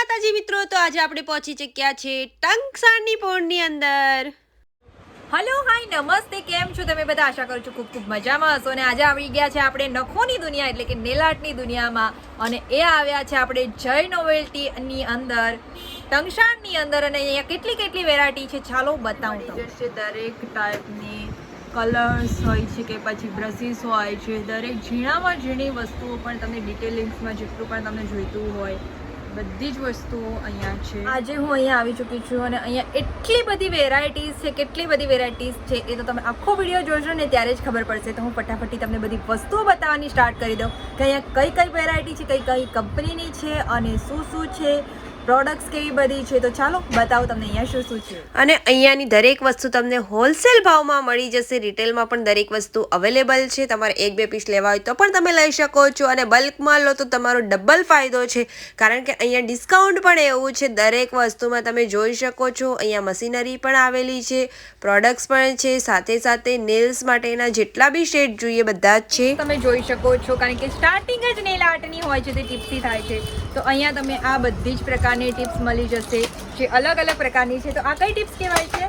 માતાજી મિત્રો, તો આજે આપણે પહોંચી ચૂક્યા છે ટંકસાળની પોળની અંદર. હલો હાય નમસ્તે, કેમ છો તમે બધા? આશા કરું છું ખૂબ ખૂબ મજામાં હશો. અને આજે આવી ગયા છે આપણે નખોની દુનિયા એટલે કે નેલ આર્ટની દુનિયામાં. અને એ આવ્યા છે આપણે જય નોવેલ્ટીની અંદર, ટંકસાળની અંદર. અને અહીંયા કેટલી કેટલી વેરાયટી છે ચાલો બતાવું તમને. છે દરેક ટાઈપની કલર્સ હોય છે કે પછી બ્રશિસ હોય છે, દરેક ઝીણામાં ઝીણી વસ્તુઓ પણ તમને ડિટેલિંગ્સમાં જેટલું પણ તમને જોઈતું હોય બધી જ વસ્તુઓ અહીંયા છે. આજે હું અહીંયા આવી ચૂકી છું અને અહીંયા એટલી બધી વેરાયટીઝ છે, કેટલી બધી વેરાયટીઝ છે એ તો તમે આખો વિડીયો જોશો ને ત્યારે જ ખબર પડશે. તો હું ફટાફટી તમને બધી વસ્તુઓ બતાવવાની સ્ટાર્ટ કરી દઉં કે અહીંયા કઈ કઈ વેરાયટી છે, કઈ કઈ કંપનીની છે અને શું શું છે, પ્રોડક્ટ્સ કેવી બધી છે. તો ચાલો બતાવું તમને અહીંયા શું શું છે. અને અહીંયાની દરેક વસ્તુ તમને હોલસેલ ભાવમાં મળી જશે. રિટેલમાં પણ દરેક વસ્તુ અવેલેબલ છે. તમારે 1-2 પીસ લેવા હોય તો પણ તમે લઈ શકો છો, અને બલ્કમાં લો તો તમારો ડબલ ફાયદો છે, કારણ કે અહીંયા ડિસ્કાઉન્ટ પણ એવું છે. દરેક વસ્તુમાં તમે જોઈ શકો છો. અહીંયા મશીનરી પણ આવેલી છે, પ્રોડક્ટ્સ પણ છે, સાથે સાથે નેલ્સ માટેના જેટલા બી શેડ જોઈએ બધા જ છે. તમે જોઈ શકો છો, કારણ કે સ્ટાર્ટિંગ જ નેલ આર્ટની હોય છે, તે ટિપ્સથી થાય છે. તો અહીંયા તમે આ બધી જ પ્રકારની ટિપ્સ મળી જશે જે અલગ અલગ પ્રકારની છે. તો આ કઈ ટિપ્સ કહેવાય છે?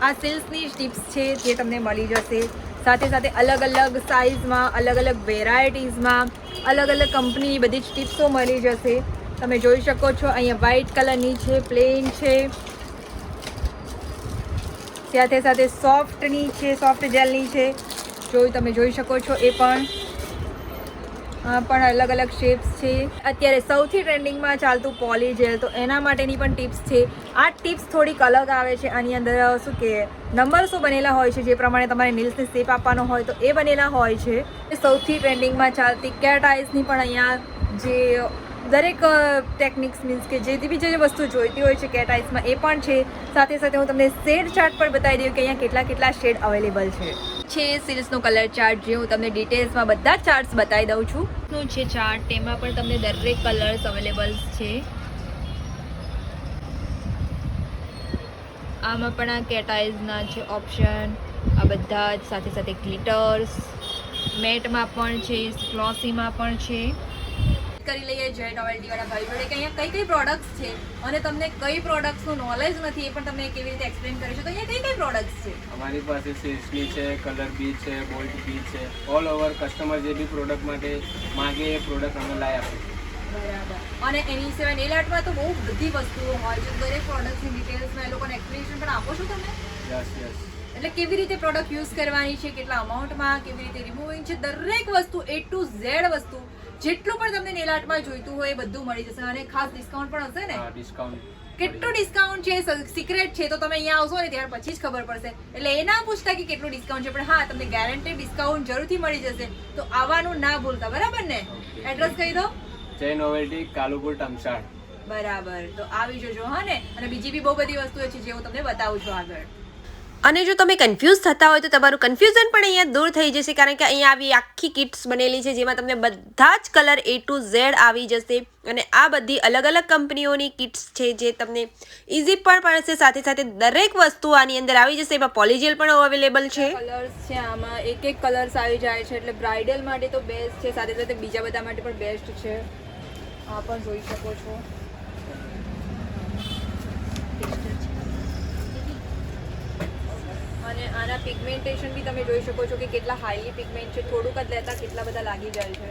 આ સિલ્કની ટિપ્સ છે જે તમને મળી જશે. સાથે સાથે અલગ અલગ સાઇઝમાં, અલગ અલગ વેરાયટીઝમાં, અલગ અલગ કંપનીની બધી જ ટિપ્સો મળી જશે. તમે જોઈ શકો છો અહીંયા વ્હાઇટ કલરની છે, પ્લેન છે, સાથે સાથે સોફ્ટની છે, સોફ્ટ જેલની છે. તમે જોઈ શકો છો એ પણ અલગ અલગ શેપ્સ છે. અત્યારે સૌથી ટ્રેન્ડિંગમાં ચાલતું પોલી જેલ, તો એના માટેની પણ ટિપ્સ છે. આ ટિપ્સ થોડીક અલગ આવે છે. આની અંદર શું કે નંબર્સો બનેલા હોય છે, જે પ્રમાણે તમારે નેલ્સને શેપ આપવાનો હોય તો એ બનેલા હોય છે. સૌથી ટ્રેન્ડિંગમાં ચાલતી કેટ આઈઝની પણ અહીંયા જે દરેક ટેકનિક્સ મીન્સ કે જે બી જે વસ્તુ જોઈતી હોય છે કેટ આઈઝમાં એ પણ છે. સાથે સાથે હું તમને શેડ ચાર્ટ પણ બતાવી દઉં કે અહીંયા કેટલા કેટલા શેડ અવેલેબલ છે. સિલ્ક્સનો કલર ચાર્ટ જે હું તમને ડિટેલ્સમાં બધા જ ચાર્ટ્સ બતાવી દઉં છું. નું છે ચાર્ટ, તેમાં પણ તમને દરેક કલર્સ અવેલેબલ છે. આમાં પણ આ કેટ આઈઝના છે ઓપ્શન, આ બધા જ. સાથે સાથે ગ્લિટર્સ, મેટમાં પણ છે, ગ્લોસીમાં પણ છે. કરી લઈએ જય નોવેલ્ટી વાળા ભાઈ જોડે કે અહીંયા કઈ કઈ પ્રોડક્ટ્સ છે, અને તમને કઈ પ્રોડક્ટ્સનું નોલેજ નથી એ પણ તમને કેવી રીતે એક્સપ્લેન કરીશું. તો અહીંયા કઈ કઈ પ્રોડક્ટ્સ છે? અમારી પાસે સિલ્કની છે, કલર બી છે, બોલ્ટ બી છે. ઓલ ઓવર કસ્ટમર જે બી પ્રોડક્ટ માટે માગે એ પ્રોડક્ટ અમે લાવી આપીએ. બરાબર. અને એની સિવાય નેલ આર્ટમાં તો બહુ બધી વસ્તુઓ હોય છે. દરેક પ્રોડક્ટ્સની ડિટેલ્સમાં એ લોકોને એક્સપ્લેનેશન પણ આપો છો તમે? Yes yes. એટલે કેવી રીતે પ્રોડક્ટ યુઝ કરવાની છે, કેટલા અમાઉન્ટમાં, કેવી રીતે રિમૂવિંગ છે, દરેક વસ્તુ A to Z વસ્તુ જેટલું પણ તમને નેલ આર્ટમાં જોઈતું હોય એ બધું મળી જશે. અને ખાસ ડિસ્કાઉન્ટ પણ હશે ને? હા, ડિસ્કાઉન્ટ. કેટલું ડિસ્કાઉન્ટ છે, સિક્રેટ છે, તો તમે અહીંયા આવશો ને ત્યાર પછી જ ખબર પડશે. એટલે એ ના પૂછતા કે કેટલું ડિસ્કાઉન્ટ છે, પણ હા તમને ગેરંટેડ ડિસ્કાઉન્ટ જરૂરથી મળી જશે. તો આવવાનું ના ભૂલતા, બરાબર ને? એડ્રેસ કહી દો. જય નોવેલ્ટી, કાલુપુર, ટંકસાળ. બરાબર. તો આવી જજો હા ને. અને બીજી બી બહુ બધી વસ્તુઓ છે જે હું તમને બતાવું છું આગળ. અને જો તમે કન્ફ્યુઝ થતા હોય તો તમારું કન્ફ્યુઝન પણ અહીંયા દૂર થઈ જશે, કારણ કે અહીંયા આવી આખી કિટ્સ બનેલી છે જેમાં તમને બધા જ કલર A to Z આવી જશે. અને આ બધી અલગ અલગ કંપનીઓની કિટ્સ છે જે તમને ઇઝી પણ પડશે. સાથે સાથે દરેક વસ્તુ આની અંદર આવી જશે. એમાં પોલીજેલ પણ અવેલેબલ છે. કલર્સ છે આમાં, એક એક કલર્સ આવી જાય છે. એટલે બ્રાઇડલ માટે તો બેસ્ટ છે, સાથે સાથે બીજા બધા માટે પણ બેસ્ટ છે. આ પણ જોઈ શકો છો. અને આના પિગમેન્ટેશન બી તમે જોઈ શકો છો કે કેટલા હાઈલી પિગમેન્ટ છે. થોડુંક જ લેતા કેટલા બધા લાગી જાય છે.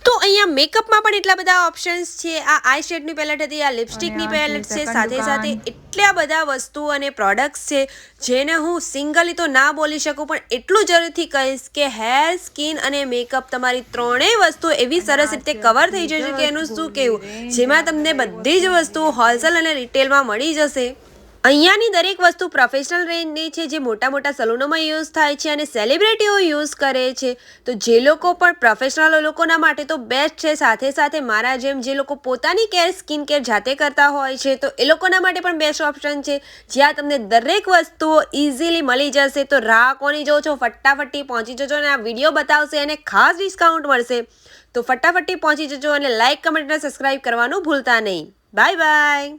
તો અહીંયા મેકઅપમાં પણ એટલા બધા ઓપ્શન્સ છે. આ આઈ શેડની પેલેટ હતી, આ લિપસ્ટિકની પેલેટ છે, સાથે સાથે એટલા બધા વસ્તુ અને પ્રોડક્ટ્સ છે જેને હું સિંગલી તો ના બોલી શકું, પણ એટલું જરૂરથી કહીશ કે હેર, સ્કિન અને મેકઅપ તમારી ત્રણેય વસ્તુ એવી સરસ રીતે કવર થઈ જશે કે એનું શું કહેવું, જેમાં તમને બધી જ વસ્તુ હોલસેલ અને રિટેલમાં મળી જશે. અહીંયાની દરેક વસ્તુ પ્રોફેશનલ રેન્જની છે, જે મોટા મોટા સલૂનોમાં યુઝ થાય છે અને સેલિબ્રિટીઓ યુઝ કરે છે. તો જે લોકો પણ પ્રોફેશનલ લોકોના માટે તો બેસ્ટ છે. સાથે સાથે મારા જેમ જે લોકો પોતાની કેર, સ્કિન કેર જાતે કરતા હોય છે, તો એ લોકોના માટે પણ બેસ્ટ ઓપ્શન છે, જ્યાં તમને દરેક વસ્તુઓ ઇઝીલી મળી જશે. તો રાહ કોની જો છો, ફટાફટી પહોંચી જજો. અને આ વિડીયો બતાવશે અને ખાસ ડિસ્કાઉન્ટ મળશે. તો ફટાફટી પહોંચી જજો અને લાઇક, કમેન્ટ અને સબસ્ક્રાઈબ કરવાનું ભૂલતા નહીં. Bye bye.